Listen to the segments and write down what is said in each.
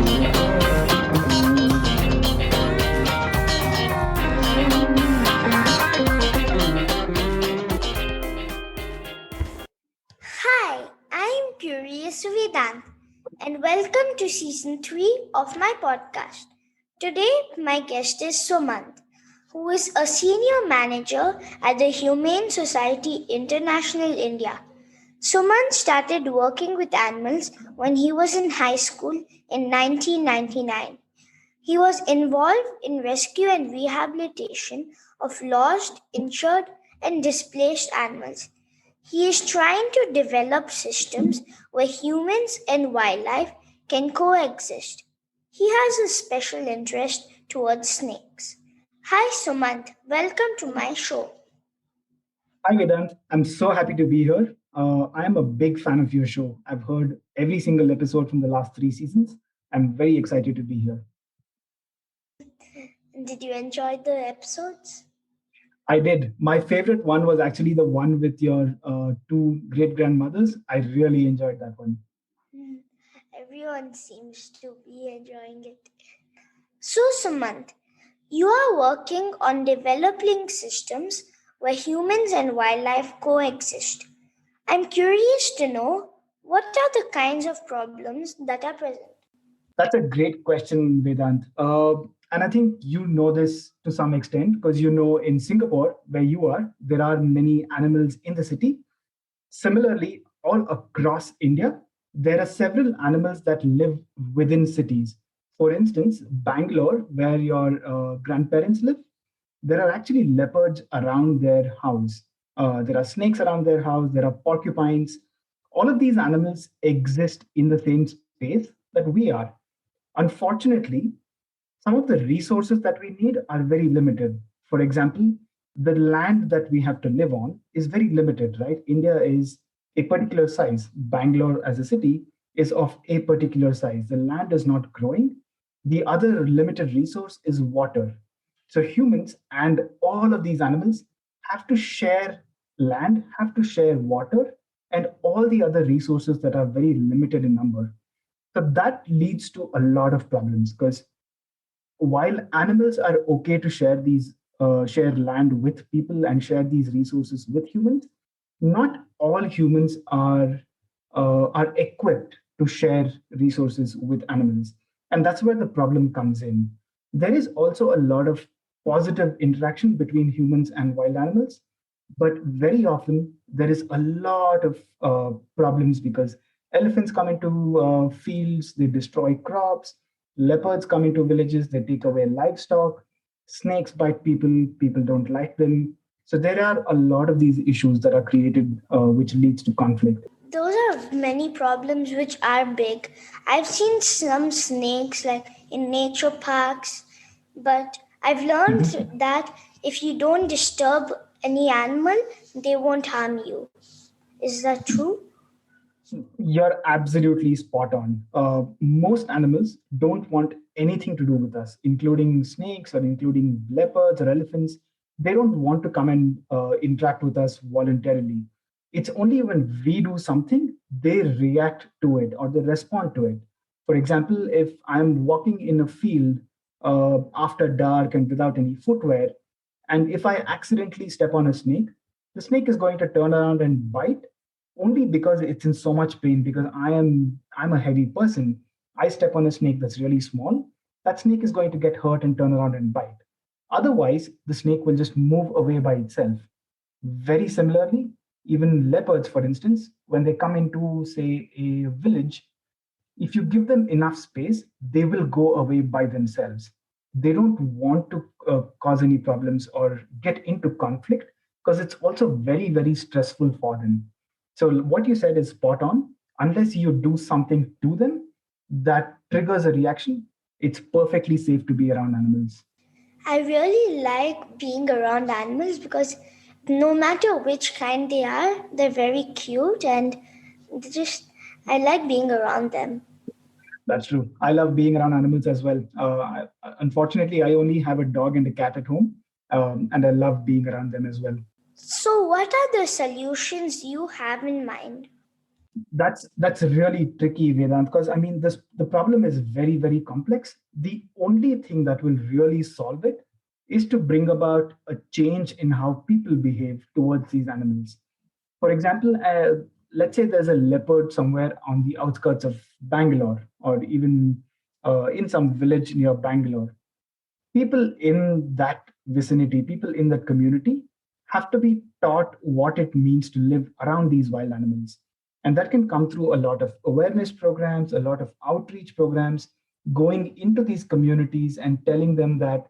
Hi, I'm Curious Vedant, and welcome to season 3 of my podcast. Today, my guest is Sumanth, who is a senior manager at the Humane Society International India. Sumanth started working with animals when he was in high school in 1999. He was involved in rescue and rehabilitation of lost, injured, and displaced animals. He is trying to develop systems where humans and wildlife can coexist. He has a special interest towards snakes. Hi Sumant, welcome to my show. Hi Vedant, I'm so happy to be here. I am a big fan of your show. I've heard every single episode from the last 3 seasons. I'm very excited to be here. Did you enjoy the episodes? I did. My favorite one was actually the one with your two great grandmothers. I really enjoyed that one. Hmm, everyone seems to be enjoying it. So, Sumant, you are working on developing systems where humans and wildlife coexist. I'm curious to know what are the kinds of problems that are present? That's a great question, Vedant. And I think you know this to some extent because you know in Singapore, where you are, there are many animals in the city. Similarly, all across India, there are several animals that live within cities. For instance, Bangalore, where your grandparents live, there are actually leopards around their house. There are snakes around their house. There are porcupines. All of these animals exist in the same space that we are. Unfortunately, some of the resources that we need are very limited. For example, the land that we have to live on is very limited, right? India is a particular size. Bangalore as a city is of a particular size. The land is not growing. The other limited resource is water. So humans and all of these animals have to share land, have to share water, and all the other resources that are very limited in number. So that leads to a lot of problems because while animals are okay to share land with people and share these resources with humans, not all humans are equipped to share resources with animals, and that's where the problem comes in. There is also a lot of positive interaction between humans and wild animals, but very often there is a lot of problems because elephants come into fields, they destroy crops. Leopards come into villages, they take away livestock. Snakes bite people, people don't like them. So there are a lot of these issues that are created, which leads to conflict. Those are many problems which are big. I've seen some snakes like in nature parks, but I've learned Mhm. that if you don't disturb any animal, they won't harm you. Is that true? You're absolutely spot on. Most animals don't want anything to do with us, including snakes or including leopards or elephants. They don't want to come and interact with us voluntarily. It's only when we do something, they react to it or they respond to it. For example, if I'm walking in a field after dark and without any footwear, and if I accidentally step on a snake, the snake is going to turn around and bite only because it's in so much pain because I'm a heavy person. I step on a snake that's really small, that snake is going to get hurt and turn around and bite. Otherwise the snake will just move away by itself. Very similarly, even leopards, for instance, when they come into say a village, if you give them enough space, they will go away by themselves. They don't want to cause any problems or get into conflict because it's also very, very stressful for them. So, what you said is spot on. Unless you do something to them that triggers a reaction, it's perfectly safe to be around animals. I really like being around animals because no matter which kind they are, they're very cute and they just I like being around them. That's true. I love being around animals as well. Unfortunately, I only have a dog and a cat at home, and I love being around them as well. So what are the solutions you have in mind? That's really tricky, Vedant, because I mean this the problem is very, very complex. The only thing that will really solve it is to bring about a change in how people behave towards these animals. For example, let's say there's a leopard somewhere on the outskirts of Bangalore, or even in some village near Bangalore. People in that vicinity, people in that community, have to be taught what it means to live around these wild animals. And that can come through a lot of awareness programs, a lot of outreach programs, going into these communities and telling them that,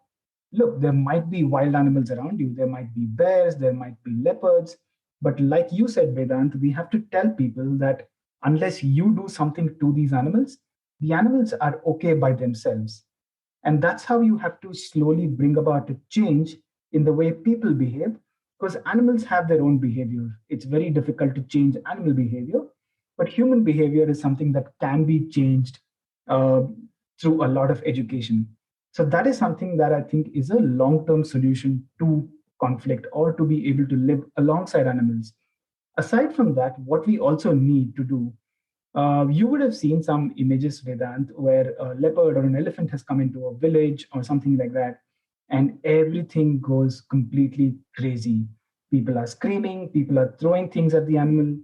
look, there might be wild animals around you. There might be bears, there might be leopards. But like you said, Vedant, we have to tell people that unless you do something to these animals, the animals are okay by themselves. And that's how you have to slowly bring about a change in the way people behave, because animals have their own behavior. It's very difficult to change animal behavior, but human behavior is something that can be changed uh, through a lot of education. So that is something that I think is a long-term solution to conflict, or to be able to live alongside animals. Aside from that, what we also need to do, you would have seen some images, Vedant, where a leopard or an elephant has come into a village or something like that, and everything goes completely crazy. People are screaming, people are throwing things at the animal.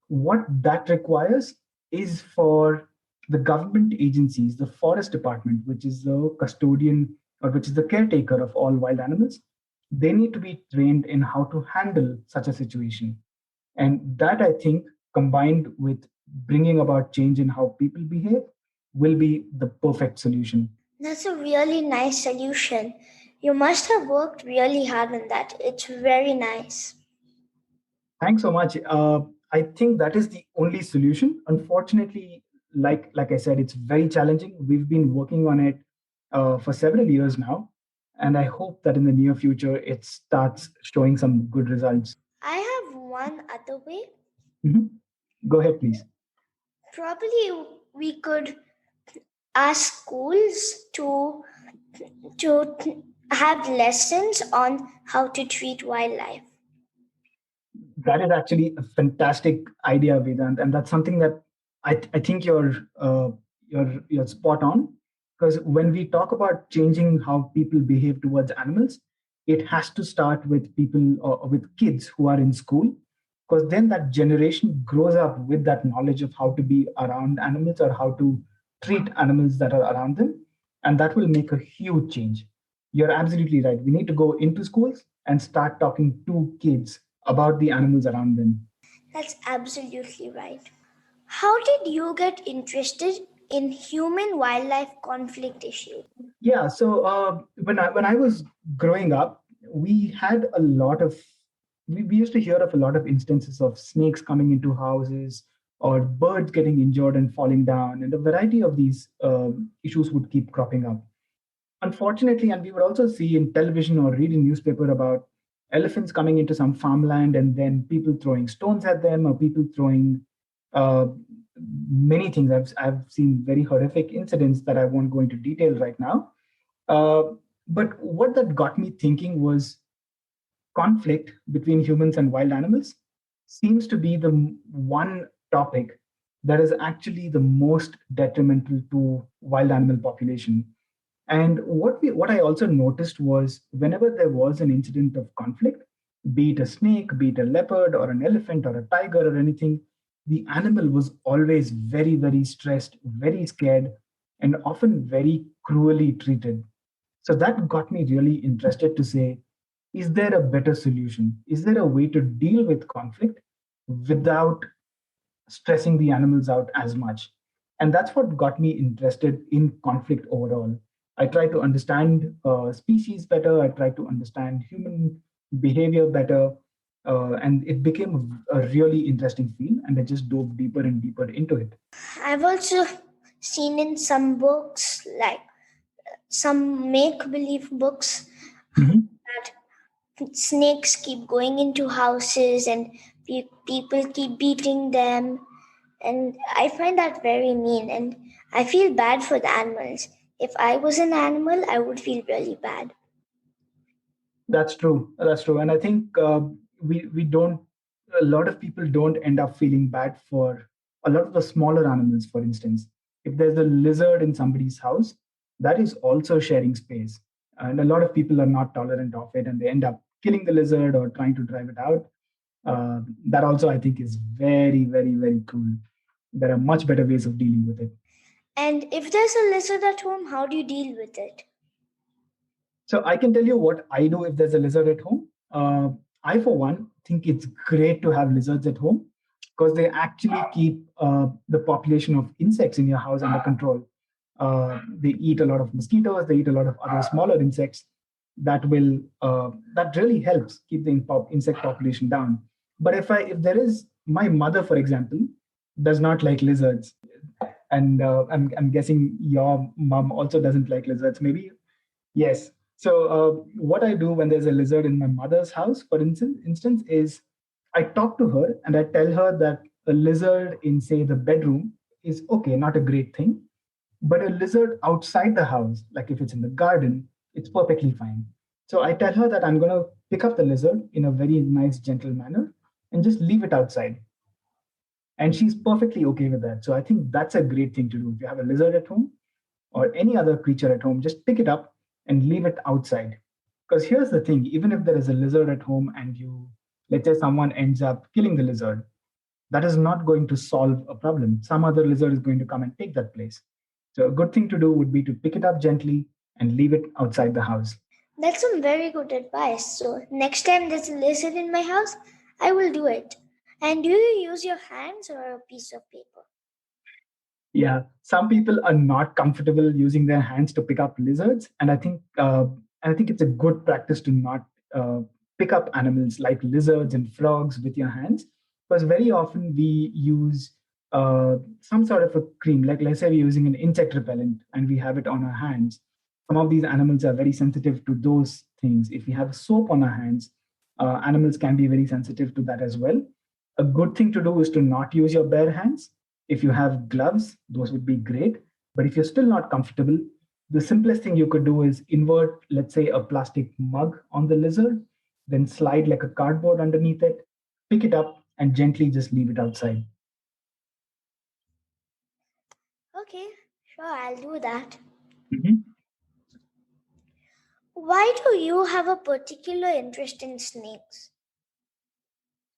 What that requires is for the government agencies, the forest department, which is the custodian or which is the caretaker of all wild animals, they need to be trained in how to handle such a situation. And that, I think, combined with bringing about change in how people behave, will be the perfect solution. That's a really nice solution. You must have worked really hard on that. It's very nice. Thanks so much. I think that is the only solution. Unfortunately, like I said, it's very challenging. We've been working on it for several years now, and I hope that in the near future it starts showing some good results. I have one other way. Mhm. Go ahead, please. Probably we could ask schools to have lessons on how to treat wildlife. That is actually a fantastic idea, Vedant, and that's something that I think you're spot on. Because when we talk about changing how people behave towards animals, it has to start with people or with kids who are in school, because then that generation grows up with that knowledge of how to be around animals or how to treat animals that are around them, and that will make a huge change. You're absolutely right. We need to go into schools and start talking to kids about the animals around them. That's absolutely right. How did you get interested in human wildlife conflict issues? Yeah. So when I was growing up, we had a lot of we used to hear of a lot of instances of snakes coming into houses, or birds getting injured and falling down, and a variety of these issues would keep cropping up. Unfortunately, and we would also see in television or read in newspaper about elephants coming into some farmland and then people throwing stones at them, or people throwing uh, many things. I've seen very horrific incidents that I won't go into detail right now. uh, but what that got me thinking was conflict between humans and wild animals seems to be the one topic that is actually the most detrimental to wild animal population. And what I also noticed was whenever there was an incident of conflict, be it a snake, be it a leopard or an elephant or a tiger or anything, the animal was always very, very stressed, very scared, and often very cruelly treated. So that got me really interested to say, is there a better solution? Is there a way to deal with conflict without stressing the animals out as much? And that's what got me interested in conflict overall. I try to understand species better, I try to understand human behavior better, and it became a really interesting field, and I just dove deeper and deeper into it. I've also seen in some books, like some make believe books, Mhm. that snakes keep going into houses and people keep beating them. And I find that very mean. And I feel bad for the animals. If I was an animal, I would feel really bad. That's true. That's true. And I think we don't. A lot of people don't end up feeling bad for a lot of the smaller animals, for instance. If there's a lizard in somebody's house, that is also sharing space. And a lot of people are not tolerant of it and they end up killing the lizard or trying to drive it out. That also, I think, is very, very, very cool. There are much better ways of dealing with it. And if there's a lizard at home, how do you deal with it? So I can tell you what I do if there's a lizard at home. I, for one, think it's great to have lizards at home because they actually keep the population of insects in your house under control. They eat a lot of mosquitoes. They eat a lot of other smaller insects. That really helps keep the insect population down. But if there is my mother, for example, does not like lizards, and I'm guessing your mom also doesn't like lizards. Maybe. Yes. So what I do when there's a lizard in my mother's house, for instance, is I talk to her and I tell her that a lizard in, say, the bedroom is okay, not a great thing, but a lizard outside the house, like if it's in the garden, it's perfectly fine. So I tell her that I'm going to pick up the lizard in a very nice, gentle manner and just leave it outside. And she's perfectly okay with that. So I think that's a great thing to do. If you have a lizard at home, or any other creature at home, just pick it up and leave it outside. Because here's the thing, even if there is a lizard at home and let's say someone ends up killing the lizard, that is not going to solve a problem. Some other lizard is going to come and take that place. So a good thing to do would be to pick it up gently and leave it outside the house. That's some very good advice. So, next time there's a lizard in my house, I will do it. And do you use your hands or a piece of paper? Yeah, some people are not comfortable using their hands to pick up lizards, and I think it's a good practice to not uh, pick up animals like lizards and frogs with your hands, because very often we use some sort of a cream, like let's say we're using an insect repellent and we have it on our hands. Some of these animals are very sensitive to those things. If we have soap on our hands, animals can be very sensitive to that as well. A good thing to do is to not use your bare hands. If you have gloves, those would be great. But if you're still not comfortable, the simplest thing you could do is invert, let's say, a plastic mug on the lizard, then slide like a cardboard underneath it, pick it up, and gently just leave it outside. Okay, sure, I'll do that. Mhm. Why do you have a particular interest in snakes?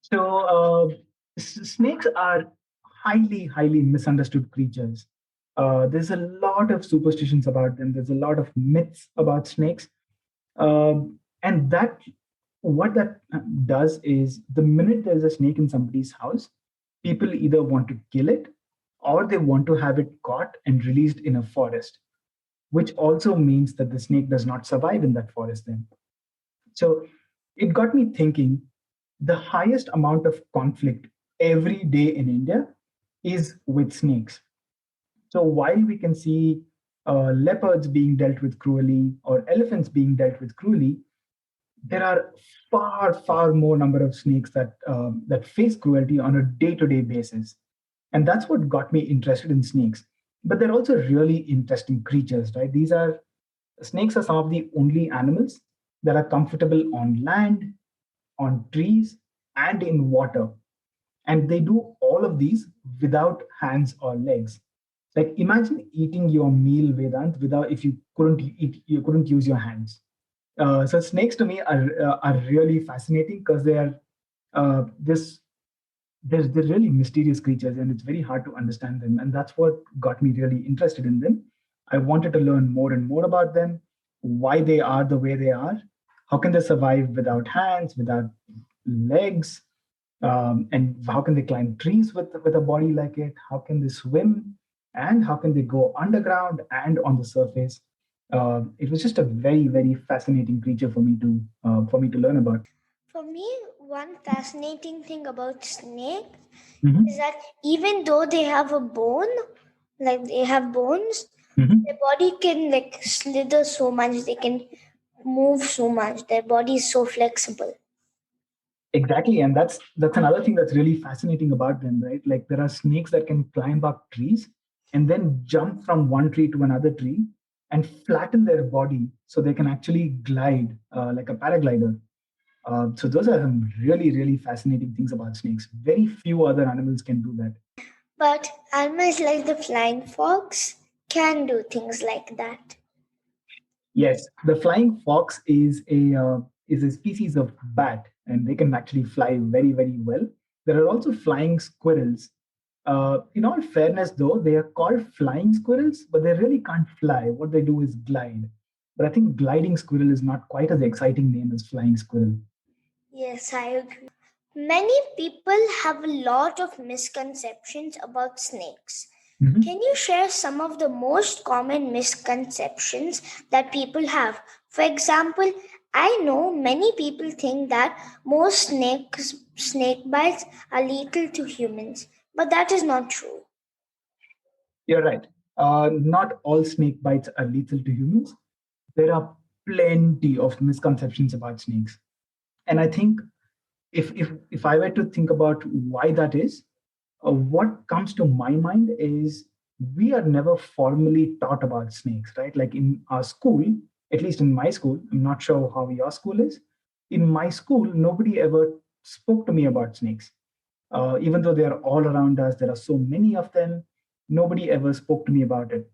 So, snakes are highly, highly misunderstood creatures. There's a lot of superstitions about them. There's a lot of myths about snakes. And what that does is the minute there's a snake in somebody's house, people either want to kill it or they want to have it caught and released in a forest, which also means that the snake does not survive in that forest then. So it got me thinking, the highest amount of conflict every day in India is with snakes. So while we can see leopards being dealt with cruelly or elephants being dealt with cruelly, there are far, far more number of snakes that face cruelty on a day-to-day basis, and that's what got me interested in snakes. But they're also really interesting creatures, right? Snakes are some of the only animals that are comfortable on land, on trees, and in water. And they do all of these without hands or legs. Like imagine eating your meal, Vedant, without if you couldn't use your hands. So snakes to me are really fascinating because they are this they're really mysterious creatures and it's very hard to understand them, and that's what got me really interested in them. I wanted to learn more and more about them, why they are the way they are, how can they survive without hands, without legs, and how can they climb trees with a body like it, how can they swim, and how can they go underground and on the surface. It was just a very, very fascinating creature for me to learn about. For me, one fascinating thing about snakes is Mhm. that even though they have a bone, like they have bones, their Mhm. body can like slither so much, they can move so much. Their body is so flexible. Exactly, and that's another thing that's really fascinating about them, right? Like there are snakes that can climb up trees and then jump from one tree to another tree and flatten their body so they can actually glide like a paraglider. So those are some really, really fascinating things about snakes. Very few other animals can do that. But animals like the flying fox can do things like that. Yes, the flying fox is a species of bat, and they can actually fly very very well. There are also flying squirrels. In all fairness, though, they are called flying squirrels, but they really can't fly. What they do is glide. But I think gliding squirrel is not quite as exciting name as flying squirrel. Yes, I agree. Many people have a lot of misconceptions about snakes. Mhm. Can you share some of the most common misconceptions that people have? For example, I know many people think that most snake bites are lethal to humans, but that is not true. You're right. Not all snake bites are lethal to humans. There are plenty of misconceptions about snakes, and I think if I were to think about why that is, what comes to my mind is we are never formally taught about snakes, right? Like in our school, at least in my school, I'm not sure how your school is. In my school, nobody ever spoke to me about snakes. Even though they are all around us, there are so many of them, nobody ever spoke to me about it.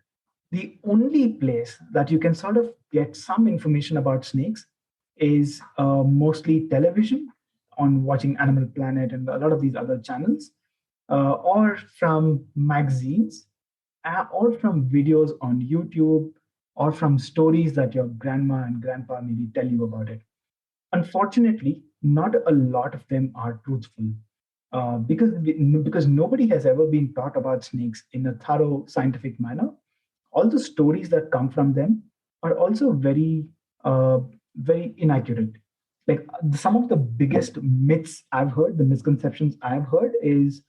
The only place that you can sort of get some information about snakes is mostly television, on watching Animal Planet and a lot of these other channels, or from magazines, or from videos on YouTube, or from stories that your grandma and grandpa maybe tell you about it. Unfortunately, not a lot of them are truthful, because nobody has ever been taught about snakes in a thorough scientific manner. All the stories that come from them are also uh, very inaccurate. Like some of the biggest myths I've heard, the misconceptions I've heard is,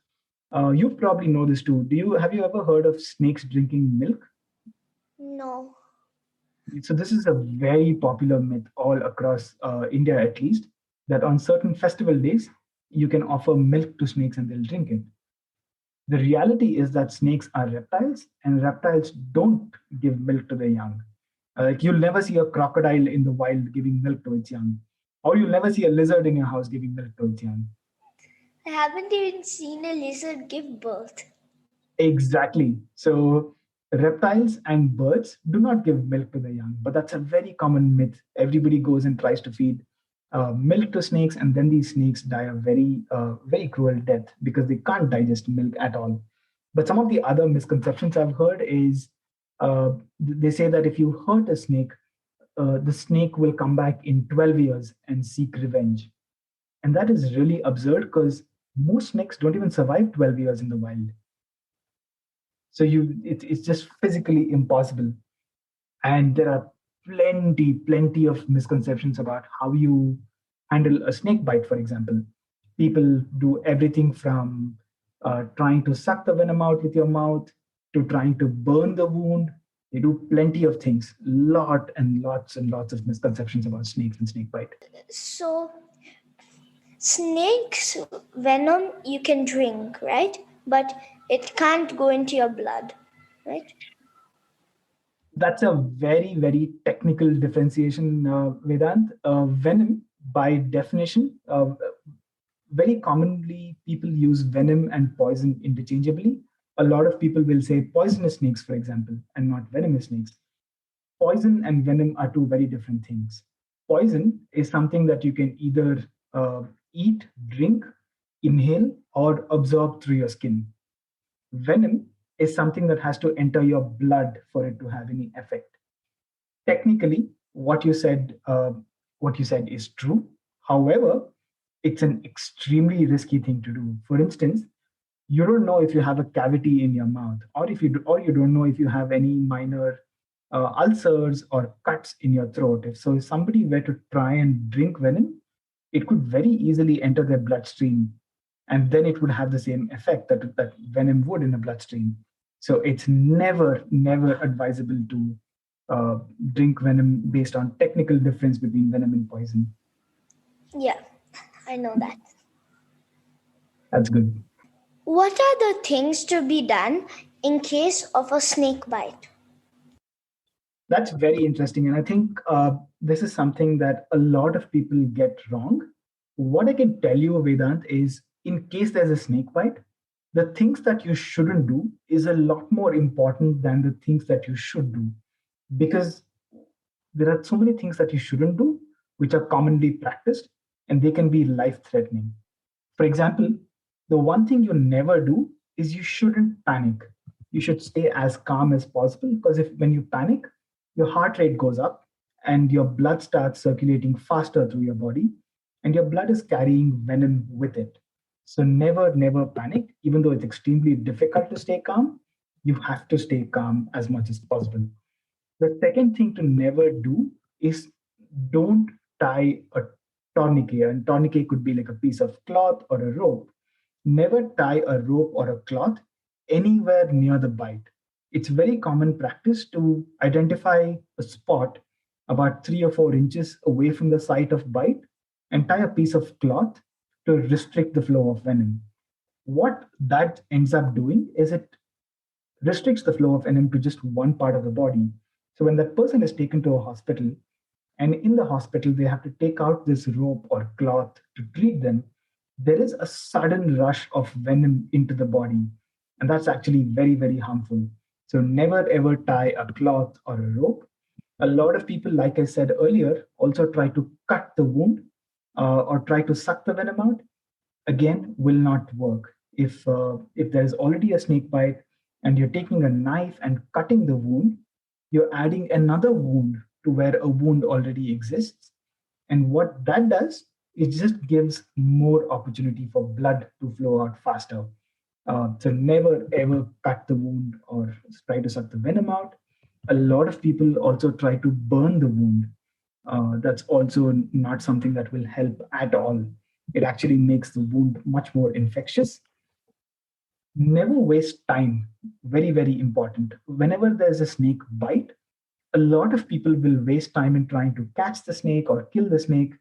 you probably know this too. Do you have you ever heard of snakes drinking milk? No. So this is a very popular myth all across India, at least, that on certain festival days you can offer milk to snakes and they'll drink it. The reality is that snakes are reptiles, and reptiles don't give milk to their young. Like you'll never see a crocodile in the wild giving milk to its young, or you'll never see a lizard in your house giving milk to its young. I haven't even seen a lizard give birth. Exactly. So reptiles and birds do not give milk to their young, but that's a very common myth. Everybody goes and tries to feed milk to snakes, and then these snakes die a very cruel death because they can't digest milk at all. But some of the other misconceptions I've heard is, they say that if you hurt a snake, the snake will come back in 12 years and seek revenge. And that is really absurd because most snakes don't even survive 12 years in the wild. So it's just physically impossible. And there are plenty of misconceptions about how you handle a snake bite, for example. People do everything from trying to suck the venom out with your mouth to trying to burn the wound. They do plenty of things. Lots of misconceptions about snakes and snake bite. So, snakes venom you can drink, right? But it can't go into your blood, right? That's a very technical differentiation, Vedant. Venom, by definition, very commonly people use venom and poison interchangeably. A lot of people will say poisonous snakes, for example, and not venomous snakes. Poison and venom are two very different things. Poison is something that you can either eat, drink, inhale, or absorb through your skin. Venom is something that has to enter your blood for it to have any effect. Technically, what you said is true. However, it's an extremely risky thing to do. For instance, you don't know if you have a cavity in your mouth, or or you don't know if you have any minor ulcers or cuts in your throat. If somebody were to try and drink venom, it could very easily enter their bloodstream, and then it would have the same effect that venom would in the bloodstream. So it's never advisable to uh, drink venom based on technical difference between venom and poison. Yeah, I know that. That's good. What are the things to be done in case of a snake bite? That's very interesting. And I think this is something that a lot of people get wrong. What I can tell you, Vedant, is in case there's a snake bite, The things that you shouldn't do is a lot more important than the things that you should do, because there are so many things that you shouldn't do which are commonly practiced, and they can be life threatening. For example, the one thing you never do is you shouldn't panic. You should stay as calm as possible, because if when you panic, your heart rate goes up and your blood starts circulating faster through your body, and your blood is carrying venom with it. So never, never panic. Even though it's extremely difficult to stay calm, you have to stay calm as much as possible. The second thing to never do is don't tie a tourniquet. And tourniquet could be like a piece of cloth or a rope. Never tie a rope or a cloth anywhere near the bite. It's very common practice to identify a spot about 3 or 4 inches away from the site of bite and tie a piece of cloth to restrict the flow of venom. What that ends up doing is it restricts the flow of venom to just one part of the body. So when that person is taken to a hospital, and in the hospital they have to take out this rope or cloth to treat them, there is a sudden rush of venom into the body. And that's actually very, very harmful. So never ever tie a cloth or a rope. A lot of people, like I said earlier, also try to cut the wound or try to suck the venom out. Again, will not work. If there is already a snake bite and you're taking a knife and cutting the wound, you're adding another wound to where a wound already exists. And what that does, it just gives more opportunity for blood to flow out faster. So never ever cut the wound or try to suck the venom out. A lot of people also try to burn the wound. That's also not something that will help at all. It actually makes the wound much more infectious. Never waste time. Very, very important. Whenever there's a snake bite, a lot of people will waste time in trying to catch the snake or kill the snake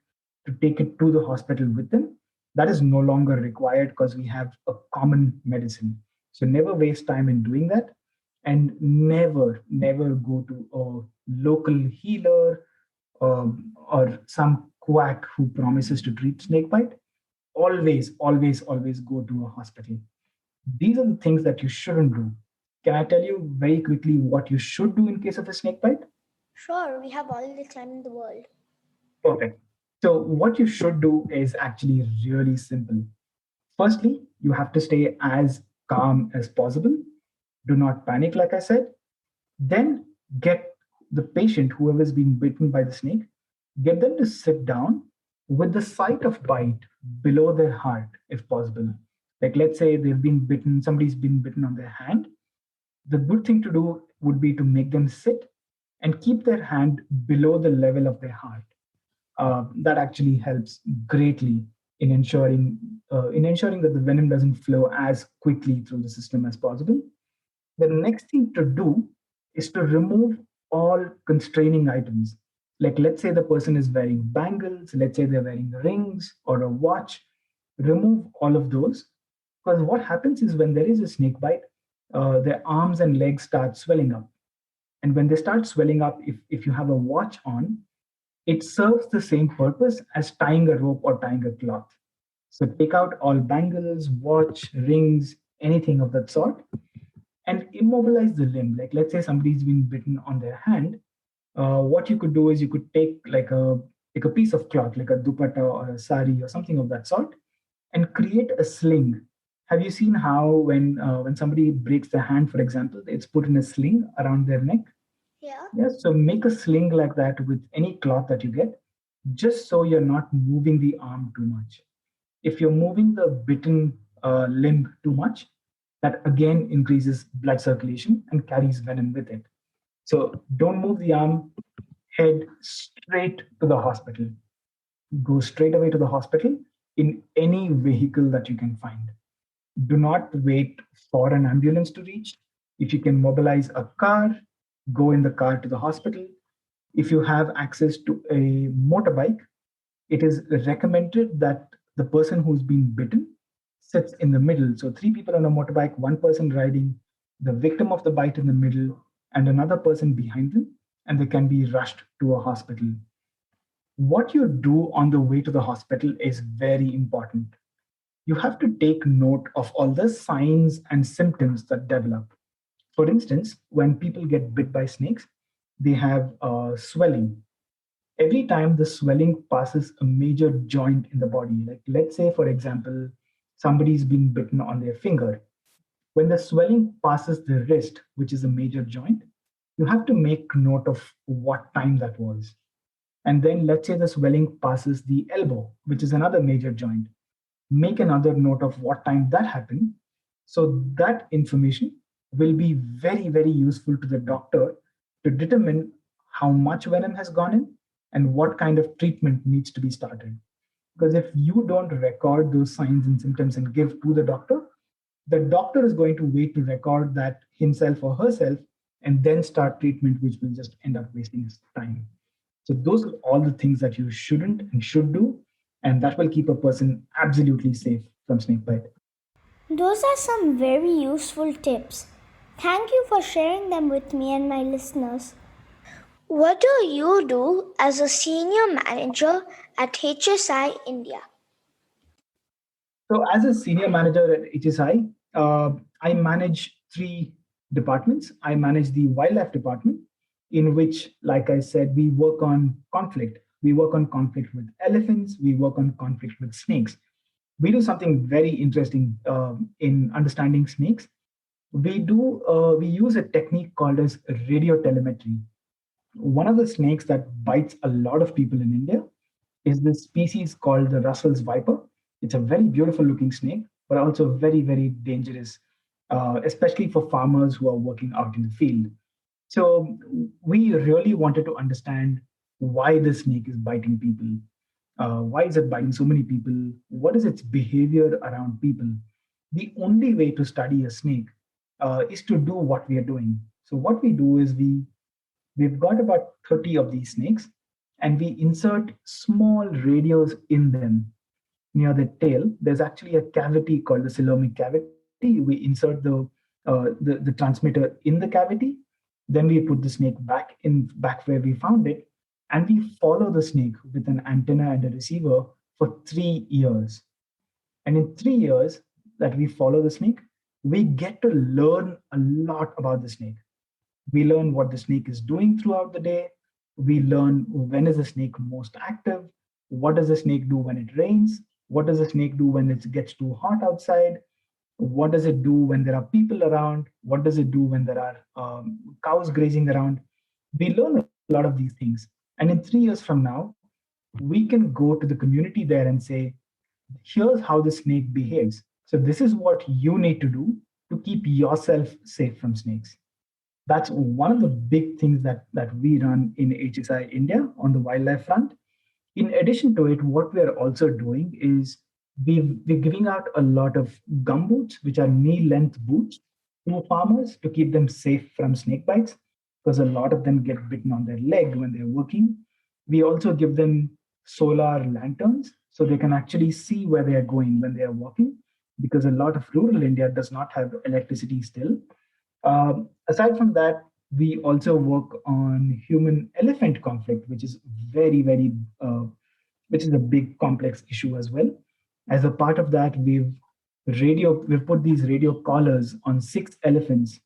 to take it to the hospital with them. That is no longer required because we have a common medicine. So never waste time in doing that. And never, never go to a local healer or some quack who promises to treat snake bite. Always, always, always go to a hospital. These are the things that you shouldn't do. Can I tell you very quickly what you should do in case of a snake bite? Sure, we have all the time in the world. Perfect. So, what you should do is actually really simple. Firstly, you have to stay as calm as possible. Do not panic, like I said. Then get the patient, whoever's been bitten by the snake, get them to sit down with the site of bite below their heart, if possible. Like, let's say they've been bitten, somebody's been bitten on their hand. The good thing to do would be to make them sit and keep their hand below the level of their heart. That actually helps greatly in ensuring that the venom doesn't flow as quickly through the system as possible. The next thing to do is to remove all constraining items. Like, let's say the person is wearing bangles, let's say they're wearing rings or a watch. Remove all of those, because what happens is when there is a snake bite, their arms and legs start swelling up. And when they start swelling up, if you have a watch on, it serves the same purpose as tying a rope or tying a cloth. So take out all bangles, watch, rings, anything of that sort, and immobilize the limb. Like, let's say somebody's been bitten on their hand. What you could do is you could take like a piece of cloth, like a dupatta or a sari or something of that sort, and create a sling. Have you seen how when somebody breaks their hand, for example, it's put in a sling around their neck? Yeah. Yes, so make a sling like that with any cloth that you get, just so you're not moving the arm too much. If you're moving the bitten limb too much, that again increases blood circulation and carries venom with it. So don't move the arm, head straight to the hospital. Go straight away to the hospital in any vehicle that you can find. Do not wait for an ambulance to reach. If you can mobilize a car, go in the car to the hospital. If you have access to a motorbike, it is recommended that the person who's been bitten sits in the middle. So, three people on a motorbike, one person riding, the victim of the bite in the middle, and another person behind them, and they can be rushed to a hospital. What you do on the way to the hospital is very important. you have to take note of all the signs and symptoms that develop. For instance, when people get bit by snakes, they have swelling. Every time the swelling passes a major joint in the body, like let's say, for example, somebody's been bitten on their finger. When the swelling passes the wrist, which is a major joint, you have to make note of what time that was. And then let's say the swelling passes the elbow, which is another major joint. Make another note of what time that happened. So that information will be very, very useful to the doctor to determine how much venom has gone in and what kind of treatment needs to be started. Because if you don't record those signs and symptoms and give to the doctor is going to wait to record that himself or herself and then start treatment, which will just end up wasting his time. So those are all the things that you shouldn't and should do, and that will keep a person absolutely safe from snake bite. Those are some very useful tips. Thank you for sharing them with me and my listeners. What do you do as a senior manager at HSI India? So as a senior manager at HSI, I manage three departments. I manage the wildlife department, in which, like I said, we work on conflict. We work on conflict with elephants. We work on conflict with snakes. We do something very interesting in understanding snakes. We use a technique called as radio telemetry. One of the snakes that bites a lot of people in India is this species called the Russell's viper. It's a very beautiful looking snake, but also very, very dangerous, especially for farmers who are working out in the field. So we really wanted to understand why the snake is biting people. Why is it biting so many people? What is its behavior around people? The only way to study a snake is to do what we are doing. So what we do is we've got about 30 of these snakes, and we insert small radios in them near the tail. There's actually a cavity called the coelomic cavity. We insert the transmitter in the cavity. Then we put the snake back where we found it, and we follow the snake with an antenna and a receiver for 3 years. And in 3 years that we follow the snake, we get to learn a lot about the snake. We learn what the snake is doing throughout the day. We learn when is the snake most active. What does the snake do when it rains? What does the snake do when it gets too hot outside? What does it do when there are people around? What does it do when there are cows grazing around? We learn a lot of these things. And in 3 years from now, we can go to the community there and say, here's how the snake behaves. So this is what you need to do to keep yourself safe from snakes. That's one of the big things that we run in HSI India on the wildlife front. In addition to it, what we are also doing is we're giving out a lot of gum boots, which are knee-length boots, to farmers to keep them safe from snake bites, because a lot of them get bitten on their leg when they're working. We also give them solar lanterns so they can actually see where they are going when they are walking, because a lot of rural India does not have electricity still. Aside from that, we also work on human elephant conflict, which is very, very, which is a big complex issue as well. As a part of that, we've put these radio collars on 6 elephants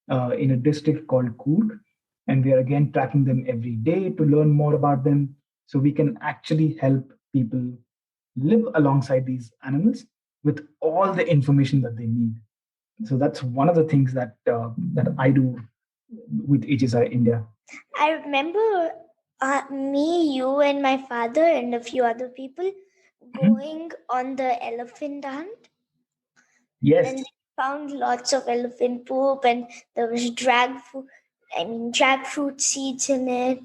in a district called Coorg, and we are again tracking them every day to learn more about them, so we can actually help people live alongside these animals with all the information that they need. So that's one of the things that I do with HSI India. I remember me, you, and my father, and a few other people Mhm. going on the elephant hunt, and Yes, they found lots of elephant poop, and there was jackfruit seeds in it,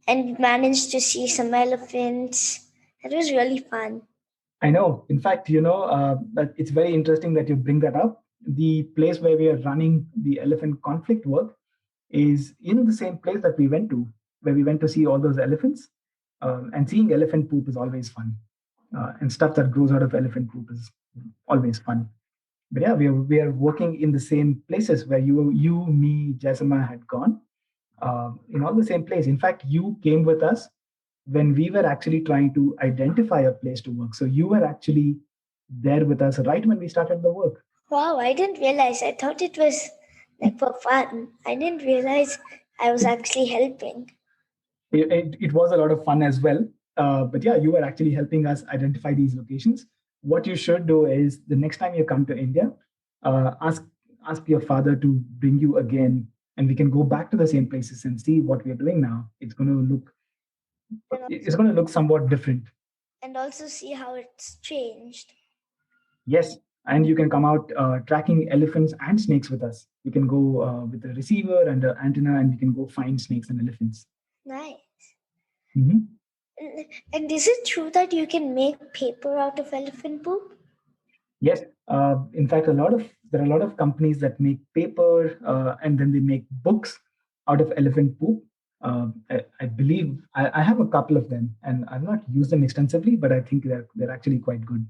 and we managed to see some elephants. It was really fun. I know. In fact, that it's very interesting that you bring that up. The place where we are running the elephant conflict work is in the same place that we went to, where we went to see all those elephants. And seeing elephant poop is always fun. And stuff that grows out of elephant poop is always fun. But yeah, we are working in the same places where me, Jasima had gone, in all the same place. In fact, you came with us when we were actually trying to identify a place to work. So you were actually there with us right when we started the work. Wow, I didn't realize. I thought it was like for fun. I didn't realize I was It, actually helping. it was a lot of fun as well. But yeah, you were actually helping us identify these locations. What you should do is the next time you come to India, ask your father to bring you again, and we can go back to the same places and see what we are doing now. And It's going to look somewhat different. also see how it's changed. Yes, and you can come out tracking elephants and snakes with us. We can go with a receiver and an antenna, and we can go find snakes and elephants. Nice. Mhm. And is it true that you can make paper out of elephant poop? Yes, in fact, there are a lot of companies that make paper and then they make books out of elephant poop. I believe I have a couple of them, and I've not used them extensively, but I think they're actually quite good.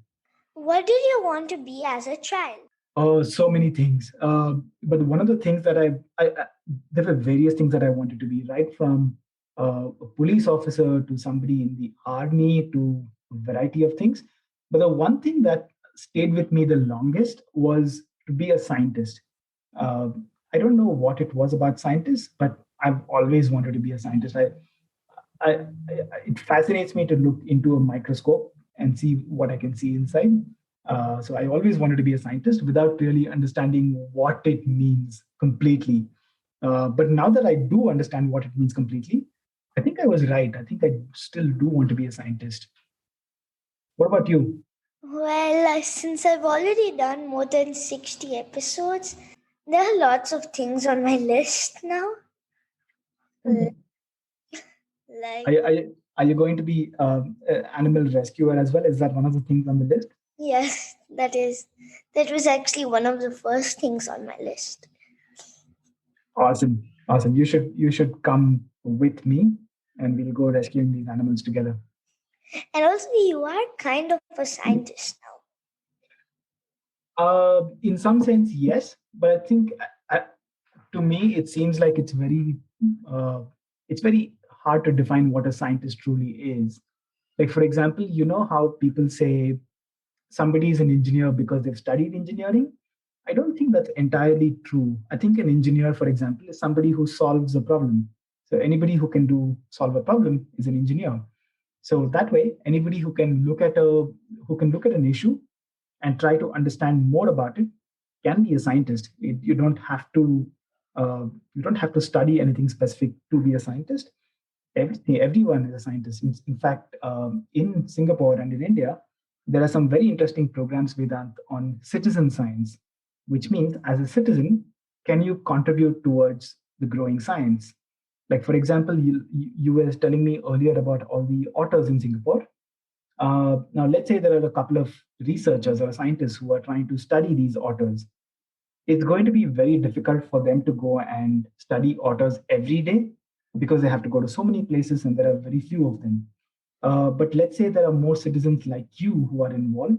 What did you want to be as a child? Oh, so many things. But one of the things that there were various things that I wanted to be, right from a police officer to somebody in the army to a variety of things. But the one thing that stayed with me the longest was to be a scientist. Uh, I don't know what it was about scientists, but I've always wanted to be a scientist. It fascinates me to look into a microscope and see what I can see inside. So I always wanted to be a scientist without really understanding what it means completely. But now that I do understand what it means completely, I think I was right. I think I still do want to be a scientist. What about you? Well, since I've already done more than 60 episodes, there are lots of things on my list now. L- Are, Like, you- are, you- are you going to be an animal rescuer as well? Is that one of the things on the list? yes, that was actually one of the first things on my list. Awesome, awesome. You should come with me, and we'll go rescuing these animals together. And also, you are kind of a scientist now. In some sense, yes, but I think to me it seems like uh, it's very hard to define what a scientist truly is. Like for example, you know how people say somebody is an engineer because they've studied engineering. I don't think that's entirely true. I think an engineer, for example, is somebody who solves a problem. So anybody who can do solve a problem is an engineer. So that way, anybody who can look at an issue and try to understand more about it can be a scientist. You don't have to study anything specific to be a scientist. Everyone is a scientist. In fact, in Singapore and in India, there are some very interesting programs Vedant on citizen science, which means as a citizen, can you contribute towards the growing science? Like for example, you were telling me earlier about all the otters in Singapore. Now, let's say there are a couple of researchers or scientists who are trying to study these otters. It's going to be very difficult for them to go and study otters every day because they have to go to so many places and there are very few of them. But let's say there are more citizens like you who are involved,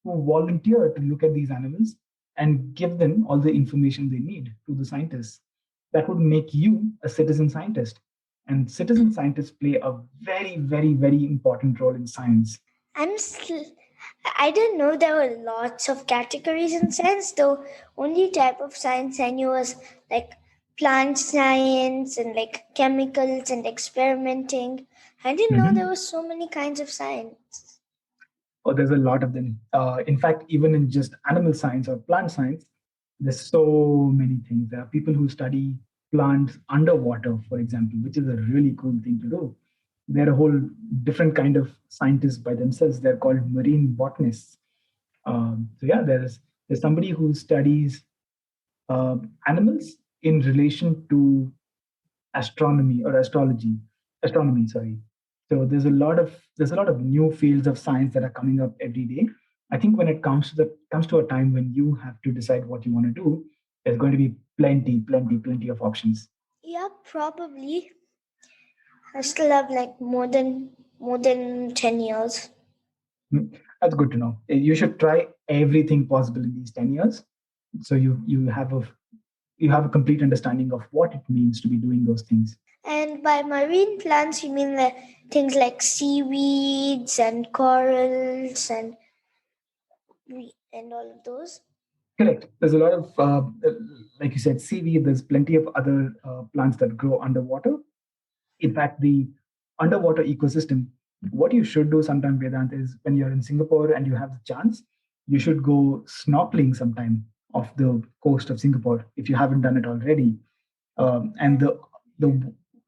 who volunteer to look at these animals and give them all the information they need to the scientists. That would make you a citizen scientist. And citizen scientists play a very, very, very important role in science. I'm still, I didn't know there were lots of categories in science. The only type of science I knew was like plant science and like chemicals and experimenting. I didn't know there Mhm. were so many kinds of science. Oh, there's a lot of them. In fact, even in just animal science or plant science, there's so many things. There are people who study plants underwater, for example, which is a really cool thing to do. They're a whole different kind of scientists by themselves. They're called marine botanists. So yeah, there's somebody who studies animals in relation to astronomy or astronomy, sorry. So there's a lot of new fields of science that are coming up every day. I think when it comes to a time when you have to decide what you want to do, there's going to be plenty of options. Yeah, probably. I still have like more than 10 years. Hmm. That's good to know. You should try everything possible in these 10 years, so you have a complete understanding of what it means to be doing those things. And by marine plants, you mean things like seaweeds and corals and and all of those. Correct. There's a lot of, like you said, seaweed. There's plenty of other plants that grow underwater. In fact, the underwater ecosystem, what you should do sometime, Vedant, is when you're in Singapore and you have the chance, you should go snorkeling sometime off the coast of Singapore if you haven't done it already. And the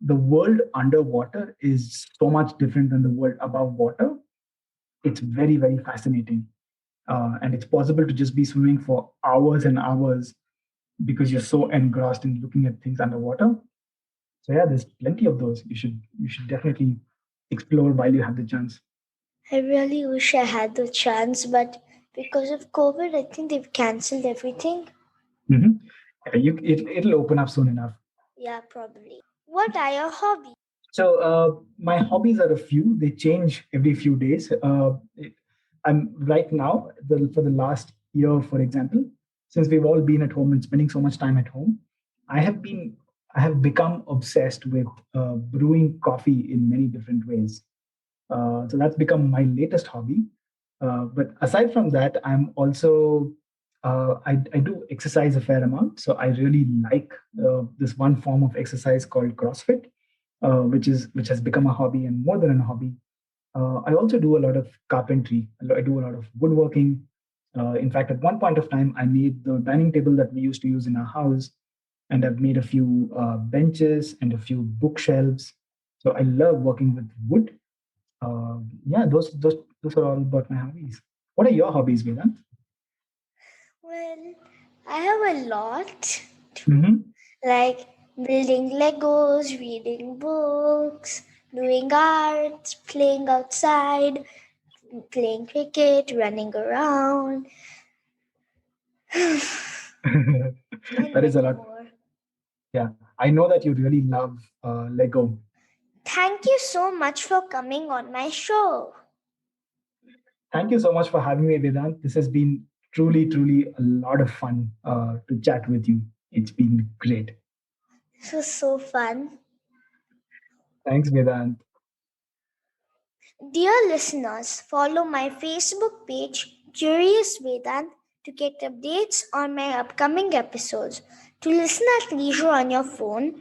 the world underwater is so much different than the world above water. It's very, very fascinating. And it's possible to just be swimming for hours and hours because you're so engrossed in looking at things underwater. So yeah, there's plenty of those. You should definitely explore while you have the chance. I really wish I had the chance, but because of COVID, I think they've cancelled everything. Hmm. It'll open up soon enough. Yeah, probably. What are your hobbies? So my hobbies are a few. They change every few days. I'm right now for the last year, for example, since we've all been at home and spending so much time at home, I have been I have become obsessed with brewing coffee in many different ways. So that's become my latest hobby. But aside from that, I'm also I do exercise a fair amount. So I really like this one form of exercise called CrossFit, which has become a hobby and more than a hobby. I also do a lot of carpentry. I do a lot of woodworking. In fact, at one point of time, I made the dining table that we used to use in our house, and I've made a few benches and a few bookshelves. So I love working with wood. Yeah, those are all about my hobbies. What are your hobbies, Vedant? Well, I have a lot, Mm-hmm. like building Legos, reading books, doing art, playing outside, playing cricket, running around, and That is a many lot. more. Yeah, I know that you really love Lego. Thank you so much for coming on my show. Thank you so much for having me, Vedant. This has been truly a lot of fun to chat with you. It's been great. This was so fun. Thanks, Vedant. Dear listeners, follow my Facebook page, Curious Vedant, to get updates on my upcoming episodes. To listen at leisure on your phone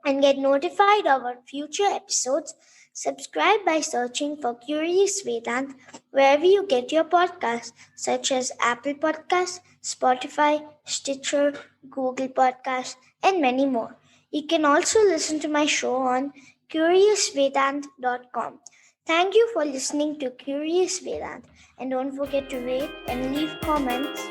and get notified about future episodes, subscribe by searching for Curious Vedant wherever you get your podcasts, such as Apple Podcasts, Spotify, Stitcher, Google Podcasts, and many more. You can also listen to my show on curiousvedant.com. Thank you for listening to Curious Vedant, and don't forget to rate and leave comments.